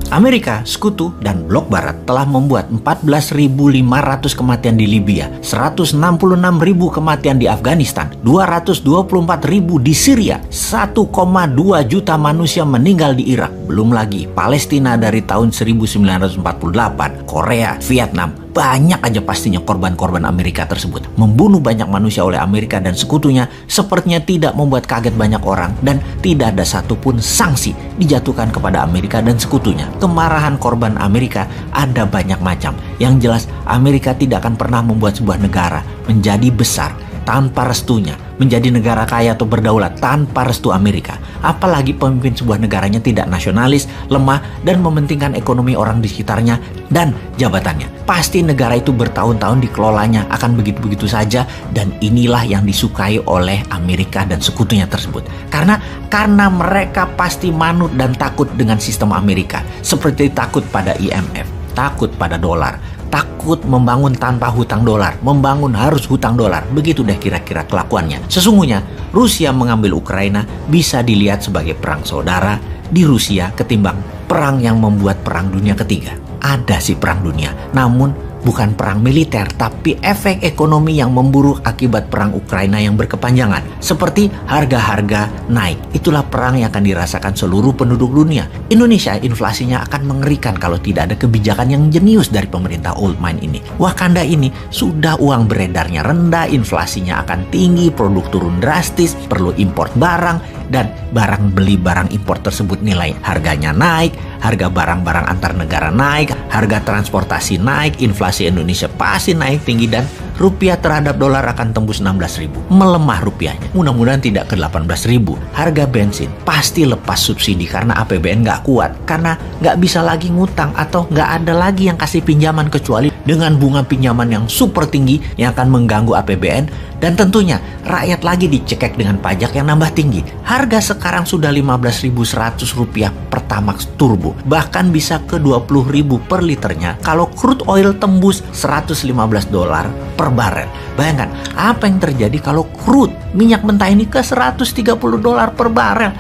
Amerika, Sekutu, dan Blok Barat telah membuat 14.500 kematian di Libya, 166.000 kematian di Afghanistan, 224.000 di Syria, 1,2 juta manusia meninggal di Irak. Belum lagi Palestina dari tahun 1948, Korea, Vietnam. Banyak aja pastinya korban-korban Amerika tersebut. Membunuh banyak manusia oleh Amerika dan sekutunya sepertinya tidak membuat kaget banyak orang, dan tidak ada satupun sanksi dijatuhkan kepada Amerika dan sekutunya. Kemarahan korban Amerika ada banyak macam. Yang jelas Amerika tidak akan pernah membuat sebuah negara menjadi besar tanpa restunya, menjadi negara kaya atau berdaulat tanpa restu Amerika. Apalagi pemimpin sebuah negaranya tidak nasionalis, lemah, dan mementingkan ekonomi orang di sekitarnya dan jabatannya. Pasti negara itu bertahun-tahun dikelolanya akan begitu-begitu saja, dan inilah yang disukai oleh Amerika dan sekutunya tersebut. Karena mereka pasti manut dan takut dengan sistem Amerika, seperti takut pada IMF, takut pada dolar, takut membangun tanpa hutang dolar, membangun harus hutang dolar. Begitu deh kira-kira kelakuannya. Sesungguhnya Rusia mengambil Ukraina bisa dilihat sebagai perang saudara di Rusia ketimbang perang yang membuat perang dunia ketiga. Ada sih perang dunia, namun bukan perang militer, tapi efek ekonomi yang memburuk akibat perang Ukraina yang berkepanjangan. Seperti harga-harga naik. Itulah perang yang akan dirasakan seluruh penduduk dunia. Indonesia inflasinya akan mengerikan kalau tidak ada kebijakan yang jenius dari pemerintah old mind ini. Wakanda ini sudah uang beredarnya rendah, inflasinya akan tinggi, produk turun drastis, perlu import barang, dan barang beli barang impor tersebut nilai harganya naik, harga barang-barang antar negara naik, harga transportasi naik, inflasi Indonesia pasti naik tinggi, dan rupiah terhadap dolar akan tembus 16.000. Melemah rupiahnya, mudah-mudahan tidak ke 18.000. Harga bensin pasti lepas subsidi karena APBN nggak kuat, karena nggak bisa lagi ngutang atau nggak ada lagi yang kasih pinjaman kecuali dengan bunga pinjaman yang super tinggi yang akan mengganggu APBN. Dan tentunya rakyat lagi dicekek dengan pajak yang nambah tinggi. Harga sekarang sudah 15.100 rupiah Pertamax Turbo, bahkan bisa ke 20.000 per liternya kalau crude oil tembus 115 dolar per barel. Bayangkan apa yang terjadi kalau crude minyak mentah ini ke 130 dolar per barel.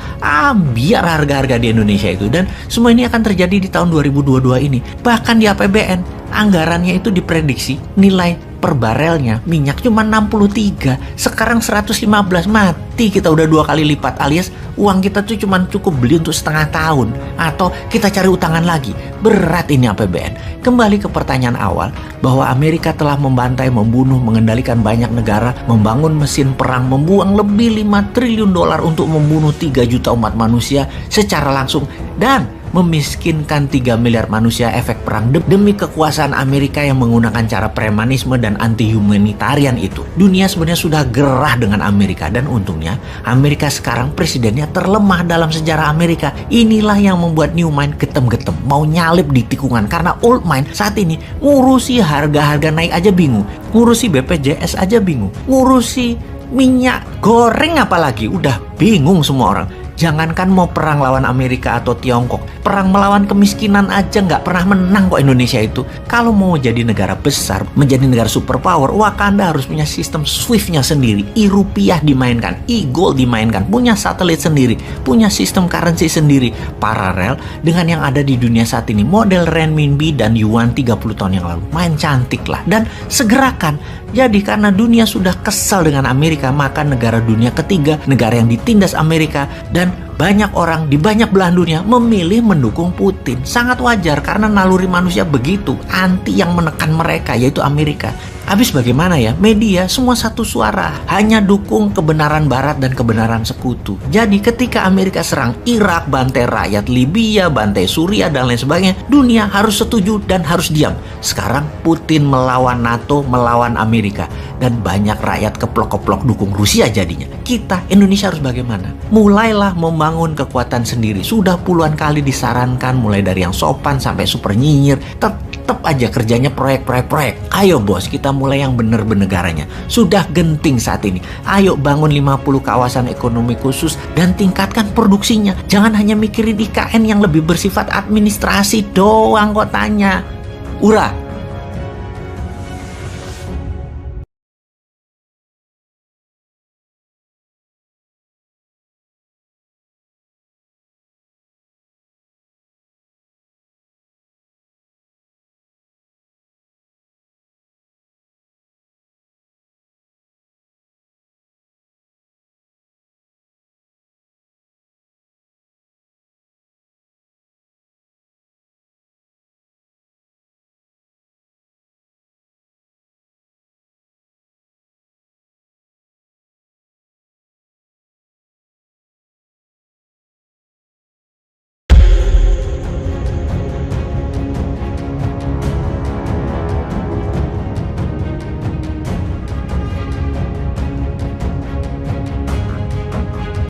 Biar harga-harga di Indonesia itu, dan semua ini akan terjadi di tahun 2022 ini. Bahkan di APBN anggarannya itu diprediksi nilai per barelnya minyak cuma 63, sekarang 115. Mati kita udah 2 kali lipat, alias uang kita tuh cuma cukup beli untuk setengah tahun, atau kita cari utangan lagi. Berat ini APBN. Kembali ke pertanyaan awal, bahwa Amerika telah membantai, membunuh, mengendalikan banyak negara, membangun mesin perang, membuang lebih 5 triliun dolar untuk membunuh 3 juta umat manusia secara langsung, dan memiskinkan 3 miliar manusia efek perang demi kekuasaan Amerika yang menggunakan cara premanisme dan anti-humanitarian itu. Dunia sebenarnya sudah gerah dengan Amerika, dan untungnya Amerika sekarang presidennya terlemah dalam sejarah Amerika. Inilah yang membuat new mind getem-getem, mau nyalip di tikungan, karena old mind saat ini ngurusi harga-harga naik aja bingung, ngurusi BPJS aja bingung, ngurusi minyak goreng apalagi udah bingung semua orang. Jangankan mau perang lawan Amerika atau Tiongkok, perang melawan kemiskinan aja nggak pernah menang kok Indonesia itu. Kalau mau jadi negara besar, menjadi negara superpower, Wakanda harus punya sistem SWIFT-nya sendiri, e-rupiah dimainkan, e-gold dimainkan, punya satelit sendiri, punya sistem currency sendiri, paralel dengan yang ada di dunia saat ini, model renminbi dan yuan 30 tahun yang lalu. Main cantik lah, dan segerakan. Jadi karena dunia sudah kesal dengan Amerika, maka negara dunia ketiga, negara yang ditindas Amerika, dan banyak orang di banyak belahan dunia memilih mendukung Putin. Sangat wajar karena naluri manusia begitu, anti yang menekan mereka, yaitu Amerika. Habis bagaimana ya? Media semua satu suara, hanya dukung kebenaran Barat dan kebenaran sekutu. Jadi ketika Amerika serang Irak, bantai rakyat Libya, bantai Suriah dan lain sebagainya, dunia harus setuju dan harus diam. Sekarang Putin melawan NATO, melawan Amerika, dan banyak rakyat keplok-keplok dukung Rusia jadinya. Kita Indonesia harus bagaimana? Mulailah membangun kekuatan sendiri. Sudah puluhan kali disarankan, mulai dari yang sopan sampai super nyinyir, tetap aja kerjanya proyek. Ayo bos, kita mulai yang bener bernegaranya. Sudah genting saat ini. Ayo bangun 50 kawasan ekonomi khusus dan tingkatkan produksinya. Jangan hanya mikirin IKN yang lebih bersifat administrasi doang kotanya. Ura.